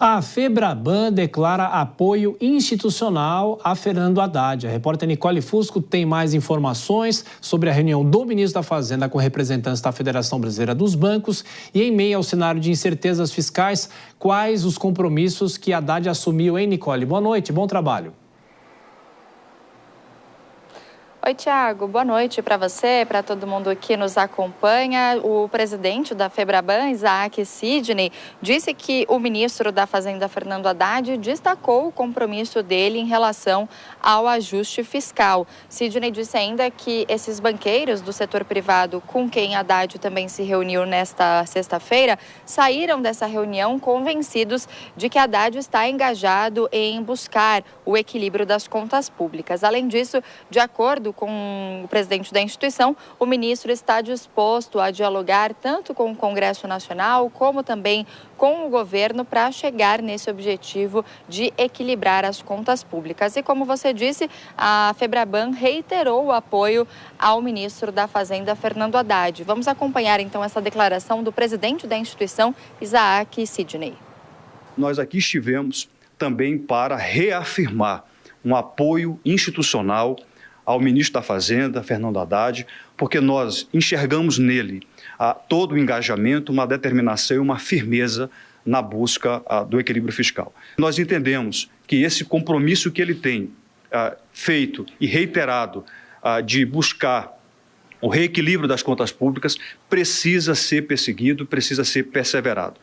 A Febraban declara apoio institucional a Fernando Haddad. A repórter Nicole Fusco tem mais informações sobre a reunião do ministro da Fazenda com representantes da Federação Brasileira dos Bancos e, em meio ao cenário de incertezas fiscais, quais os compromissos que Haddad assumiu, hein, Nicole? Boa noite, bom trabalho. Oi, Tiago. Boa noite para você, para todo mundo que nos acompanha. O presidente da Febraban, Isaac Sidney, disse que o ministro da Fazenda, Fernando Haddad, destacou o compromisso dele em relação ao ajuste fiscal. Sidney disse ainda que esses banqueiros do setor privado, com quem Haddad também se reuniu nesta sexta-feira, saíram dessa reunião convencidos de que Haddad está engajado em buscar o equilíbrio das contas públicas. Além disso, de acordo com o presidente da instituição, o ministro está disposto a dialogar tanto com o Congresso Nacional como também com o governo para chegar nesse objetivo de equilibrar as contas públicas. E como você disse, a Febraban reiterou o apoio ao ministro da Fazenda, Fernando Haddad. Vamos acompanhar então essa declaração do presidente da instituição, Isaac Sidney. Nós aqui estivemos também para reafirmar um apoio institucional ao ministro da Fazenda, Fernando Haddad, porque nós enxergamos nele todo o engajamento, uma determinação e uma firmeza na busca do equilíbrio fiscal. Nós entendemos que esse compromisso que ele tem feito e reiterado de buscar o reequilíbrio das contas públicas precisa ser perseguido, precisa ser perseverado.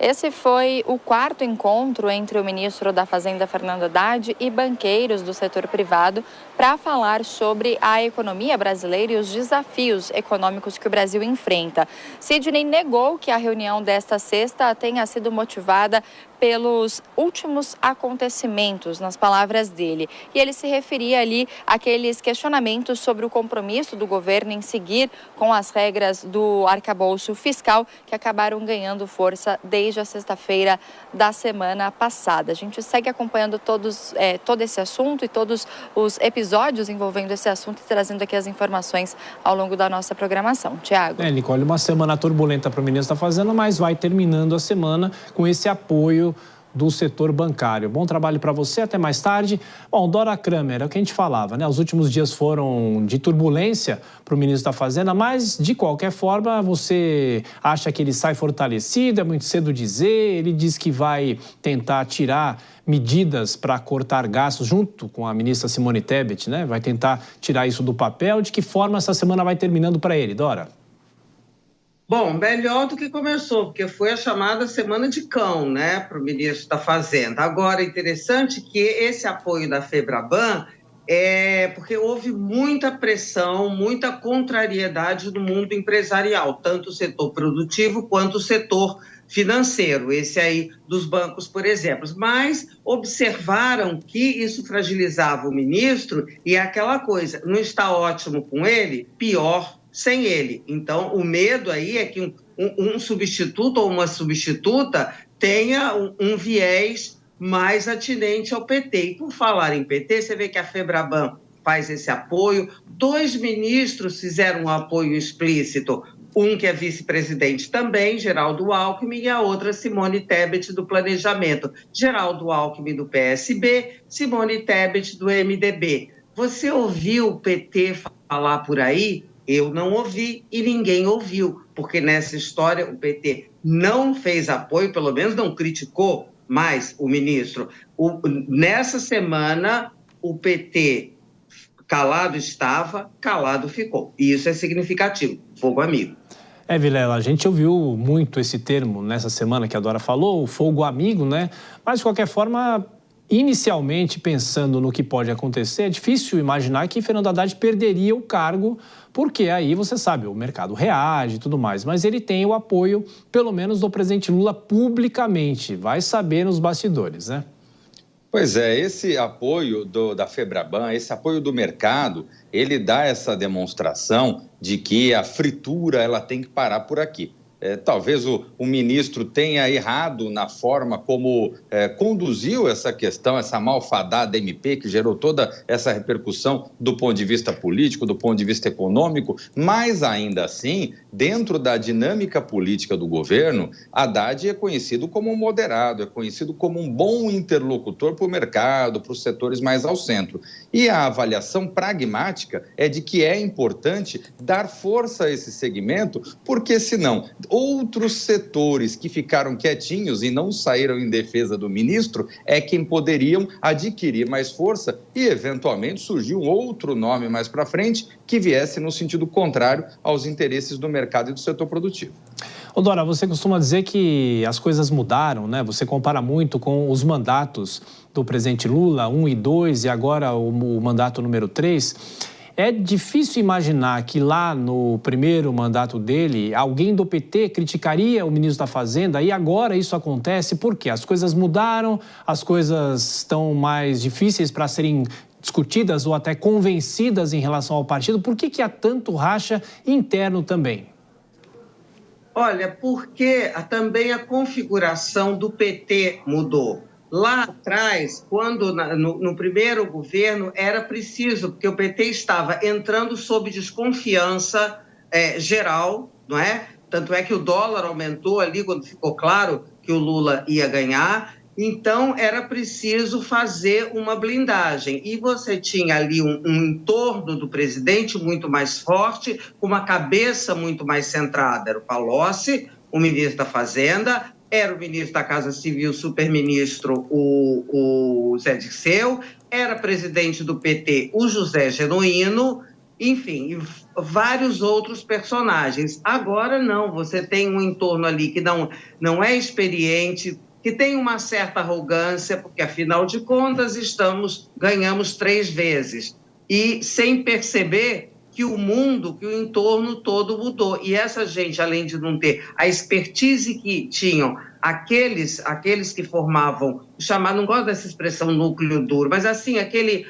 Esse foi o quarto encontro entre o ministro da Fazenda, Fernando Haddad, e banqueiros do setor privado para falar sobre a economia brasileira e os desafios econômicos que o Brasil enfrenta. Sidney negou que a reunião desta sexta tenha sido motivada pelos últimos acontecimentos, nas palavras dele. E ele se referia ali àqueles questionamentos sobre o compromisso do governo em seguir com as regras do arcabouço fiscal que acabaram ganhando força desde a sexta-feira da semana passada. A gente segue acompanhando todo esse assunto e todos os episódios envolvendo esse assunto e trazendo aqui as informações ao longo da nossa programação. Tiago. Nicole, uma semana turbulenta para o ministro da Fazenda, mas vai terminando a semana com esse apoio do setor bancário. Bom trabalho para você, até mais tarde. Bom, Dora Kramer, é o que a gente falava, né? Os últimos dias foram de turbulência para o ministro da Fazenda, mas, de qualquer forma, você acha que ele sai fortalecido? É muito cedo dizer. Ele diz que vai tentar tirar medidas para cortar gastos junto com a ministra Simone Tebet, né? Vai tentar tirar isso do papel. De que forma essa semana vai terminando para ele, Dora? Bom, melhor do que começou, porque foi a chamada semana de cão, né, para o ministro da Fazenda. Agora, interessante que esse apoio da Febraban porque houve muita pressão, muita contrariedade do mundo empresarial, tanto o setor produtivo quanto o setor financeiro, esse aí dos bancos, por exemplo. Mas observaram que isso fragilizava o ministro e aquela coisa, não está ótimo com ele, pior sem ele. Então, o medo aí é que um substituto ou uma substituta tenha um viés mais atinente ao PT. E por falar em PT, você vê que a Febraban faz esse apoio. 2 ministros fizeram um apoio explícito. Um que é vice-presidente também, Geraldo Alckmin, e a outra, Simone Tebet, do Planejamento. Geraldo Alckmin, do PSB, Simone Tebet, do MDB. Você ouviu o PT falar por aí? Eu não ouvi e ninguém ouviu, porque nessa história o PT não fez apoio, pelo menos não criticou mais o ministro. Nessa semana, o PT calado estava, calado ficou. E isso é significativo. Fogo amigo. Vilela, a gente ouviu muito esse termo nessa semana que a Dora falou, o fogo amigo, né? Mas, de qualquer forma, inicialmente, pensando no que pode acontecer, é difícil imaginar que Fernando Haddad perderia o cargo, porque aí, você sabe, o mercado reage e tudo mais. Mas ele tem o apoio, pelo menos, do presidente Lula publicamente. Vai saber nos bastidores, né? Pois é, esse apoio da Febraban, esse apoio do mercado, ele dá essa demonstração de que a fritura ela tem que parar por aqui. Talvez o ministro tenha errado na forma como conduziu essa questão, essa malfadada MP, que gerou toda essa repercussão do ponto de vista político, do ponto de vista econômico, mas ainda assim, dentro da dinâmica política do governo, Haddad é conhecido como um moderado, é conhecido como um bom interlocutor para o mercado, para os setores mais ao centro. E a avaliação pragmática é de que é importante dar força a esse segmento, porque senão outros setores que ficaram quietinhos e não saíram em defesa do ministro é quem poderiam adquirir mais força e, eventualmente, surgir um outro nome mais para frente que viesse no sentido contrário aos interesses do mercado e do setor produtivo. Ô Dora, você costuma dizer que as coisas mudaram, né? Você compara muito com os mandatos do presidente Lula, 1 e 2, e agora o mandato número 3. É difícil imaginar que lá no primeiro mandato dele, alguém do PT criticaria o ministro da Fazenda e agora isso acontece porque as coisas mudaram, as coisas estão mais difíceis para serem discutidas ou até convencidas em relação ao partido. Por que há tanto racha interno também? Olha, porque também a configuração do PT mudou. Lá atrás, quando no primeiro governo, era preciso, porque o PT estava entrando sob desconfiança geral, não é? Tanto é que o dólar aumentou ali quando ficou claro que o Lula ia ganhar. Então, era preciso fazer uma blindagem. E você tinha ali um entorno do presidente muito mais forte, com uma cabeça muito mais centrada. Era o Palocci, o ministro da Fazenda, era o ministro da Casa Civil, superministro, o Zé Dirceu, era presidente do PT, o José Genuíno, enfim, vários outros personagens. Agora não, você tem um entorno ali que não é experiente, que tem uma certa arrogância, porque, afinal de contas, ganhamos 3 vezes, e sem perceber que o mundo, que o entorno todo mudou. E essa gente, além de não ter a expertise que tinham aqueles que formavam, não gosto dessa expressão núcleo duro, mas assim, aquele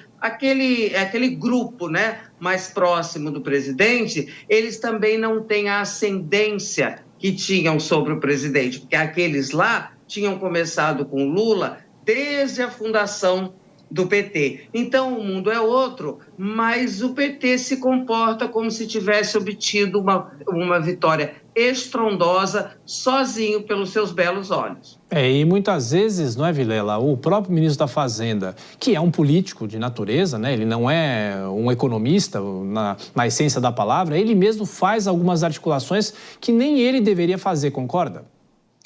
grupo, né, mais próximo do presidente, eles também não têm a ascendência que tinham sobre o presidente, porque aqueles lá tinham começado com Lula desde a fundação do PT. Então, o mundo é outro, mas o PT se comporta como se tivesse obtido uma vitória estrondosa sozinho pelos seus belos olhos. E muitas vezes, não é, Vilela, o próprio ministro da Fazenda, que é um político de natureza, né? Ele não é um economista na essência da palavra, ele mesmo faz algumas articulações que nem ele deveria fazer, concorda?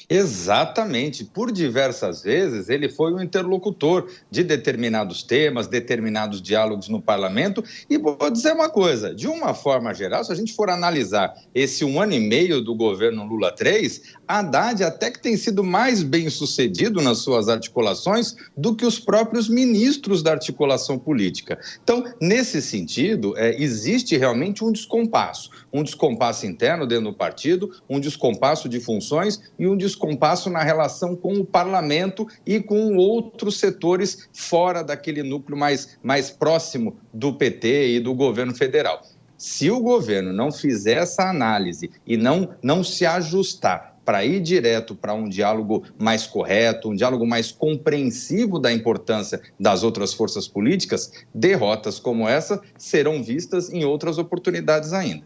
Exatamente. Por diversas vezes, ele foi um interlocutor de determinados temas, determinados diálogos no parlamento. E vou dizer uma coisa, de uma forma geral, se a gente for analisar esse 1 ano e meio do governo Lula III, Haddad até que tem sido mais bem sucedido nas suas articulações do que os próprios ministros da articulação política. Então, nesse sentido, existe realmente um descompasso interno dentro do partido, um descompasso de funções e um descompasso na relação com o parlamento e com outros setores fora daquele núcleo mais próximo do PT e do governo federal. Se o governo não fizer essa análise e não se ajustar para ir direto para um diálogo mais correto, um diálogo mais compreensivo da importância das outras forças políticas, derrotas como essa serão vistas em outras oportunidades ainda.